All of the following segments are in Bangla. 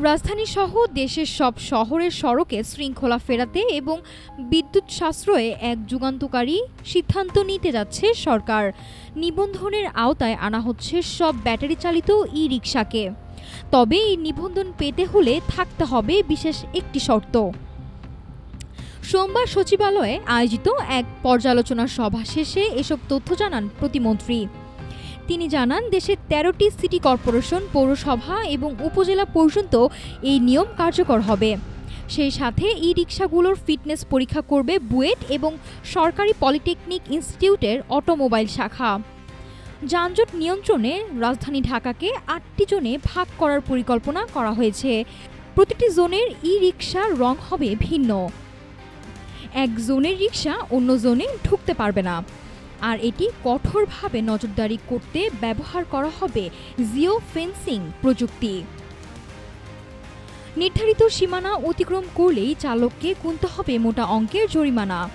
রাজধানী সহ দেশের সব শহরের সড়কে শৃঙ্খলা ফেরাতে এবং বিদ্যুৎ সাশ্রয়ে এক যুগান্তকারী সিদ্ধান্ত নিতে যাচ্ছে সরকার। নিবন্ধনের আওতায় আনা হচ্ছে সব ব্যাটারি চালিত ই-রিকশাকে। তবে এই নিবন্ধন পেতে হলে থাকতে হবে বিশেষ একটি শর্ত। সোমবার সচিবালয়ে আয়োজিত এক পর্যালোচনা সভা শেষে এসব তথ্য জানান প্রতিমন্ত্রী। তিনি জানান, দেশের ১৩টি সিটি কর্পোরেশন, পৌরসভা এবং উপজেলা পর্যন্ত এই নিয়ম কার্যকর হবে। সেই সাথে ই-রিকশাগুলোর ফিটনেস পরীক্ষা করবে বুয়েট এবং সরকারি পলিটেকনিক ইনস্টিটিউটের অটোমোবাইল শাখা। যানজট নিয়ন্ত্রণে রাজধানী ঢাকাকে ৮টি জোনে ভাগ করার পরিকল্পনা করা হয়েছে। প্রতিটি জোনের ই-রিকশার রং হবে ভিন্ন। এক জোনের রিকশা অন্য জোনে ঢুকতে পারবে না। আর এটি কঠোরভাবে নজরদারি করতে ব্যবহার করা হবে জিও ফেন্সিং প্রযুক্তি। নির্ধারিত সীমানা অতিক্রম করলেই চালককে গুনতে হবে মোটা অঙ্কের জরিমানা।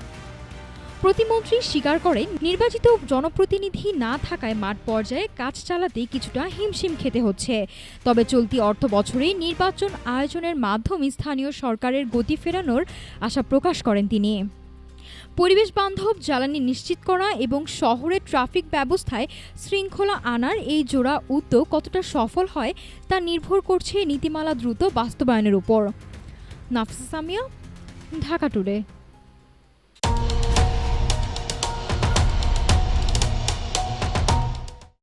প্রতিমন্ত্রী স্বীকার করেন, নির্বাচিত জনপ্রতিনিধি না থাকায় মাঠ পর্যায়ে কাজ চালাতে কিছুটা হিমশিম খেতে হচ্ছে। তবে চলতি অর্থ বছরে নির্বাচন আয়োজনের মাধ্যমে স্থানীয় সরকারের গতি ফেরানোর আশা প্রকাশ করেন তিনি। পরিবেশ বান্ধব জ্বালানি নিশ্চিত করা এবং শহরের ট্রাফিক ব্যবস্থায় শৃঙ্খলা আনার এই জোড়া উদ্যোগ কতটা সফল হয় তা নির্ভর করছে নীতিমালা দ্রুত বাস্তবায়নের উপর। নাফিসা সামিয়া, ঢাকা টুডে।